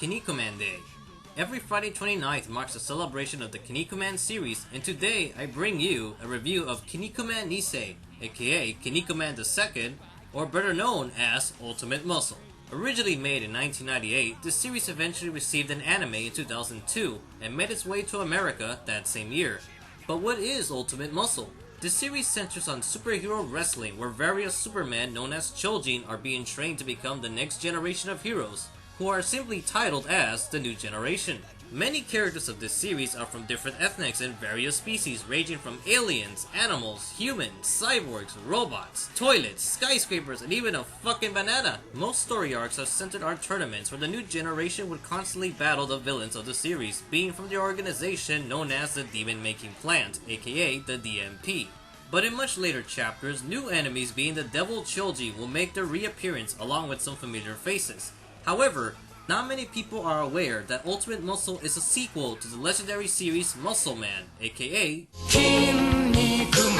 Kinnikuman Day. Every Friday 29th marks the celebration of the Kinnikuman series, and today I bring you a review of Kinnikuman Nisei, aka Kinnikuman II, or better known as Ultimate Muscle. Originally made in 1998, the series eventually received an anime in 2002 and made its way to America that same year. But what is Ultimate Muscle? The series centers on superhero wrestling, where various supermen known as Chojin are being trained to become the next generation of heroes, who are simply titled as the New Generation. Many characters of this series are from different ethnics and various species, ranging from aliens, animals, humans, cyborgs, robots, toilets, skyscrapers, and even a fucking banana. Most story arcs are centered on tournaments where the New Generation would constantly battle the villains of the series, being from the organization known as the Demon Making Plant, aka the DMP. But in much later chapters, new enemies being the Devil Choji will make their reappearance along with some familiar faces. However, not many people are aware that Ultimate Muscle is a sequel to the legendary series Muscle Man, aka Kinnikuman.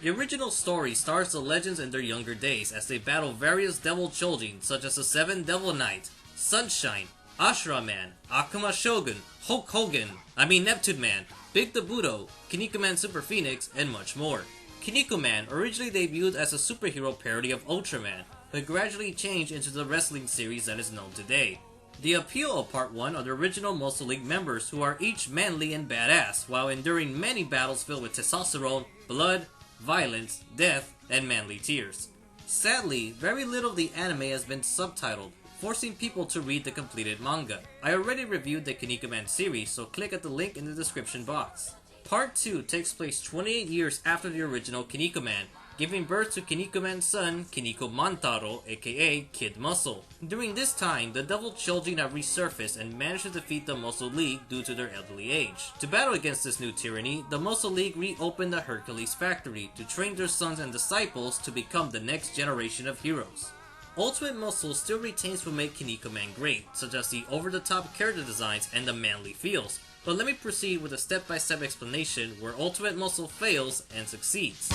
The original story stars the legends in their younger days as they battle various Devil Chojin such as the Seven Devil Knight, Sunshine, Ashura Man, Akuma Shogun, Neptune Man, Big the Budo, Kinnikuman Super Phoenix, and much more. Kinnikuman originally debuted as a superhero parody of Ultraman, but gradually changed into the wrestling series that is known today. The appeal of Part 1 are the original Muscle League members who are each manly and badass, while enduring many battles filled with testosterone, blood, violence, death, and manly tears. Sadly, very little of the anime has been subtitled, forcing people to read the completed manga. I already reviewed the Kinnikuman series, so click at the link in the description box. Part 2 takes place 28 years after the original Kinnikuman, giving birth to Kinnikuman's son, Kinnikuman aka Kid Muscle. During this time, the Devil Chojin have resurfaced and managed to defeat the Muscle League due to their elderly age. To battle against this new tyranny, the Muscle League reopened the Hercules factory to train their sons and disciples to become the next generation of heroes. Ultimate Muscle still retains what made Kinnikuman great, such as the over-the-top character designs and the manly feels. But let me proceed with a step-by-step explanation where Ultimate Muscle fails and succeeds.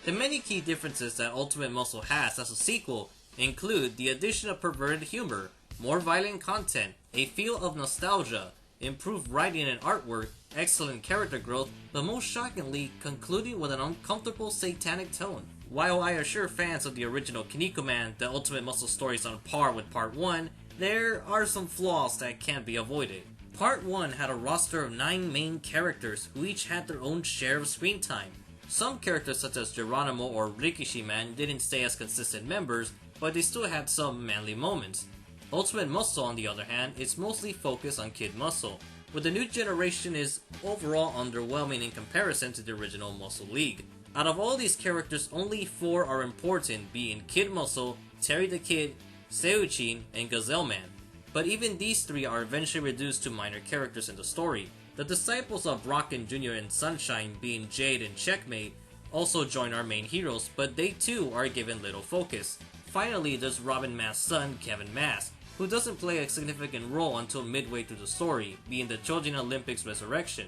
The many key differences that Ultimate Muscle has as a sequel include the addition of perverted humor, more violent content, a feel of nostalgia, improved writing and artwork, excellent character growth, but most shockingly, concluding with an uncomfortable satanic tone. While I assure fans of the original Kinnikuman that Ultimate Muscle story is on par with Part 1, there are some flaws that can't be avoided. Part 1 had a roster of 9 main characters who each had their own share of screen time. Some characters such as Geronimo or Rikishi Man didn't stay as consistent members, but they still had some manly moments. Ultimate Muscle, on the other hand, is mostly focused on Kid Muscle, where the new generation is overall underwhelming in comparison to the original Muscle League. Out of all these characters, only 4 are important, being Kid Muscle, Terry the Kid, Seuchin, and Gazelle Man. But even these 3 are eventually reduced to minor characters in the story. The disciples of Rocken Jr. and Sunshine, being Jade and Checkmate, also join our main heroes, but they too are given little focus. Finally, there's Robin Mask's son, Kevin Mask, who doesn't play a significant role until midway through the story, being the Chojin Olympics resurrection.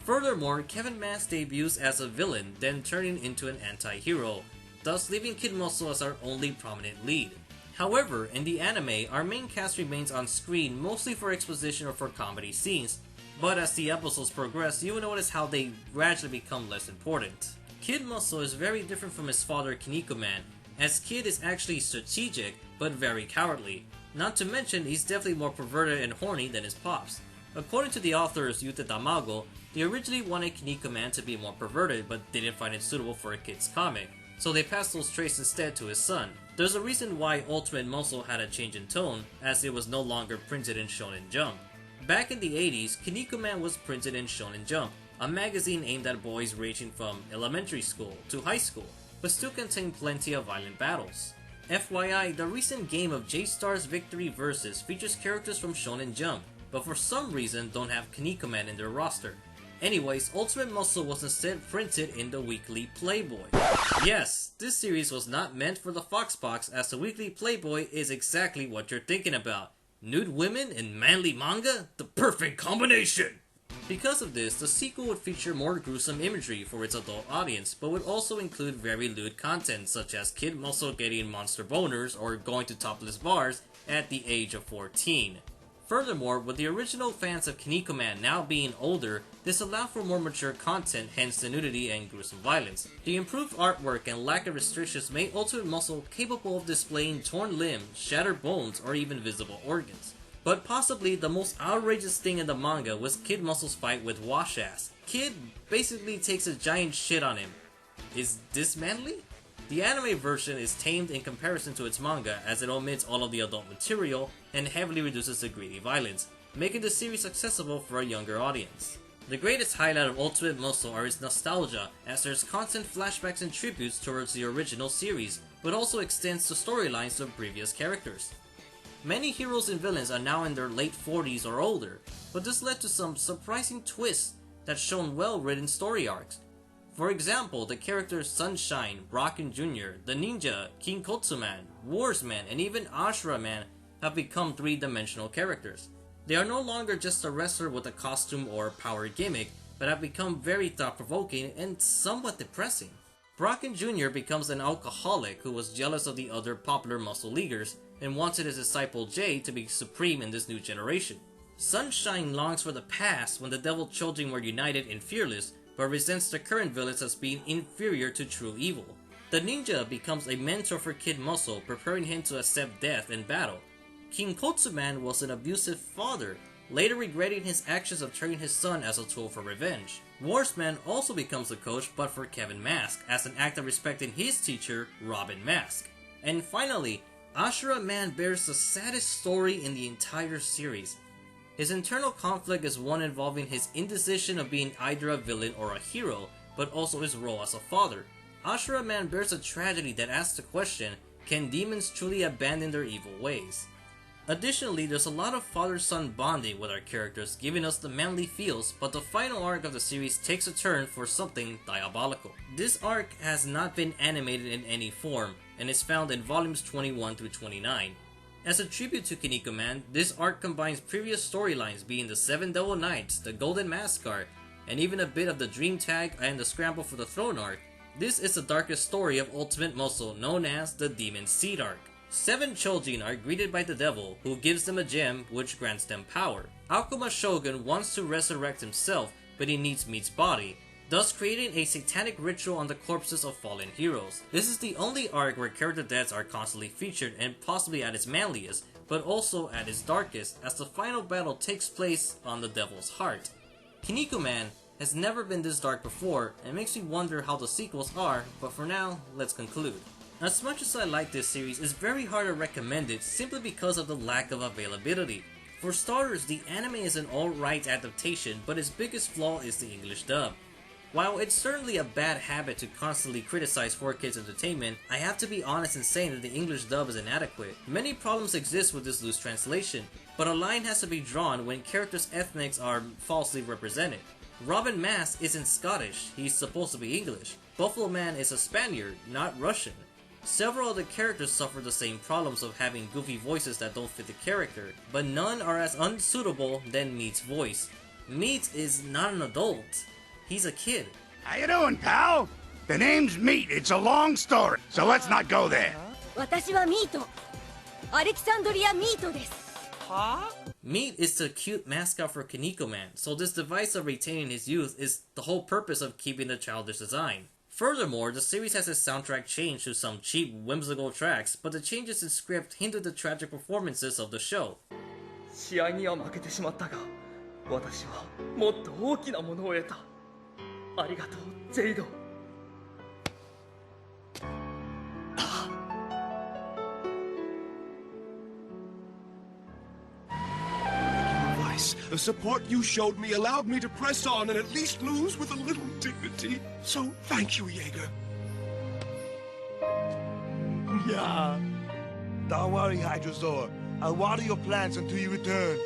Furthermore, Kevin Mask debuts as a villain, then turning into an anti-hero, thus leaving Kid Muscle as our only prominent lead. However, in the anime, our main cast remains on screen mostly for exposition or for comedy scenes, but as the episodes progress, you will notice how they gradually become less important. Kid Muscle is very different from his father Kinnikuman, as Kid is actually strategic, but very cowardly. Not to mention, he's definitely more perverted and horny than his pops. According to the authors Yuta Tamago, they originally wanted Kinnikuman to be more perverted, but didn't find it suitable for a kid's comic, so they passed those traits instead to his son. There's a reason why Ultimate Muscle had a change in tone, as it was no longer printed in Shonen Jump. Back in the 80s, Kinnikuman was printed in Shonen Jump, a magazine aimed at boys ranging from elementary school to high school, but still contained plenty of violent battles. FYI, the recent game of J-Star's Victory Versus features characters from Shonen Jump, but for some reason don't have Kinnikuman in their roster. Anyways, Ultimate Muscle was instead printed in the Weekly Playboy. Yes, this series was not meant for the Fox Box, as the Weekly Playboy is exactly what you're thinking about. Nude women and manly manga? The perfect combination! Because of this, the sequel would feature more gruesome imagery for its adult audience, but would also include very lewd content such as Kid Muscle getting monster boners or going to topless bars at the age of 14. Furthermore, with the original fans of Kinnikuman now being older, this allowed for more mature content, hence the nudity and gruesome violence. The improved artwork and lack of restrictions made Ultimate Muscle capable of displaying torn limbs, shattered bones, or even visible organs. But possibly the most outrageous thing in the manga was Kid Muscle's fight with Wash Ass. Kid basically takes a giant shit on him. Is this manly? The anime version is tamed in comparison to its manga as it omits all of the adult material and heavily reduces the greedy violence, making the series accessible for a younger audience. The greatest highlight of Ultimate Muscle are its nostalgia, as there's constant flashbacks and tributes towards the original series, but also extends to storylines of previous characters. Many heroes and villains are now in their late 40s or older, but this led to some surprising twists that shown well-written story arcs. For example, the characters Sunshine, Brocken Jr., the Ninja, King Kotsuman, Warsman, and even Ashura Man have become three-dimensional characters. They are no longer just a wrestler with a costume or power gimmick, but have become very thought-provoking and somewhat depressing. Brocken Jr. becomes an alcoholic who was jealous of the other popular muscle leaguers and wanted his disciple Jay to be supreme in this new generation. Sunshine longs for the past when the Devil Children were united and fearless, but resents the current villains as being inferior to true evil. The ninja becomes a mentor for Kid Muscle, preparing him to accept death in battle. King Kotsuman was an abusive father, later regretting his actions of turning his son as a tool for revenge. Warsman also becomes a coach, but for Kevin Mask, as an act of respecting his teacher, Robin Mask. And finally, Ashura Man bears the saddest story in the entire series. His internal conflict is one involving his indecision of being either a villain or a hero, but also his role as a father. Ashura Man bears a tragedy that asks the question, can demons truly abandon their evil ways? Additionally, there's a lot of father-son bonding with our characters, giving us the manly feels, but the final arc of the series takes a turn for something diabolical. This arc has not been animated in any form, and is found in volumes 21 through 29. As a tribute to Kinnikuman, this arc combines previous storylines being the Seven Devil Knights, the Golden Mask arc, and even a bit of the Dream Tag and the Scramble for the Throne arc. This is the darkest story of Ultimate Muscle, known as the Demon Seed arc. 7 children are greeted by the devil, who gives them a gem which grants them power. Akuma Shogun wants to resurrect himself, but he needs Meat's body, thus creating a satanic ritual on the corpses of fallen heroes. This is the only arc where character deaths are constantly featured and possibly at its manliest, but also at its darkest, as the final battle takes place on the Devil's Heart. Kinnikuman has never been this dark before, and makes me wonder how the sequels are, but for now, let's conclude. As much as I like this series, it's very hard to recommend it simply because of the lack of availability. For starters, the anime is an alright adaptation, but its biggest flaw is the English dub. While it's certainly a bad habit to constantly criticize 4Kids Entertainment, I have to be honest in saying that the English dub is inadequate. Many problems exist with this loose translation, but a line has to be drawn when characters' ethnics are falsely represented. Robin Mask isn't Scottish, he's supposed to be English. Buffalo Man is a Spaniard, not Russian. Several of the characters suffer the same problems of having goofy voices that don't fit the character, but none are as unsuitable than Meat's voice. Meat is not an adult. He's a kid. How you doing, pal? The name's Meat. It's a long story, so let's not go there. 私はミート。アレキサンドリア・ミートです。Meat is the cute mascot for Kinnikuman, so this device of retaining his youth is the whole purpose of keeping the childish design. Furthermore, the series has its soundtrack changed to some cheap, whimsical tracks, but the changes in script hinder the tragic performances of the show. 試合には負けてしまったが、私はもっと大きなものを得た。ありがとう、ジェイド。The support you showed me allowed me to press on and at least lose with a little dignity. So, thank you, Jaeger. Yeah. Don't worry, Hydrosaur. I'll water your plants until you return.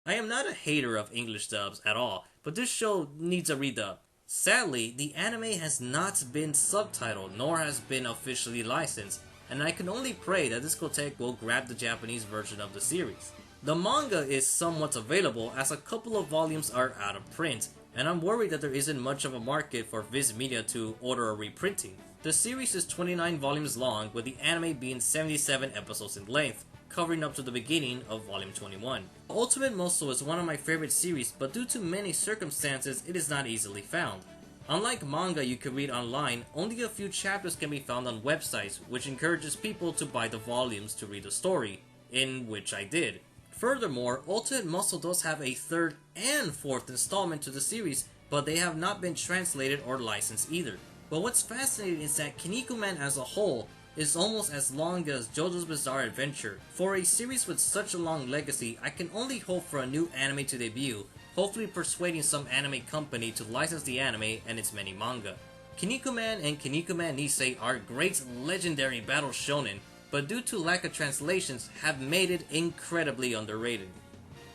I am not a hater of English dubs at all, but this show needs a redub. Sadly, the anime has not been subtitled, nor has been officially licensed, and I can only pray that Discotek will grab the Japanese version of the series. The manga is somewhat available as a couple of volumes are out of print, and I'm worried that there isn't much of a market for Viz Media to order a reprinting. The series is 29 volumes long, with the anime being 77 episodes in length, covering up to the beginning of volume 21. Ultimate Muscle is one of my favorite series, but due to many circumstances, it is not easily found. Unlike manga you can read online, only a few chapters can be found on websites, which encourages people to buy the volumes to read the story, in which I did. Furthermore, Ultimate Muscle does have a third and fourth installment to the series, but they have not been translated or licensed either. But what's fascinating is that Kinnikuman as a whole is almost as long as JoJo's Bizarre Adventure. For a series with such a long legacy, I can only hope for a new anime to debut, hopefully persuading some anime company to license the anime and its many manga. Kinnikuman and Kinnikuman Nisei are great legendary battle shonen, but due to lack of translations have made it incredibly underrated.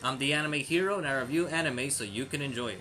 I'm the Anime Hero and I review anime so you can enjoy it.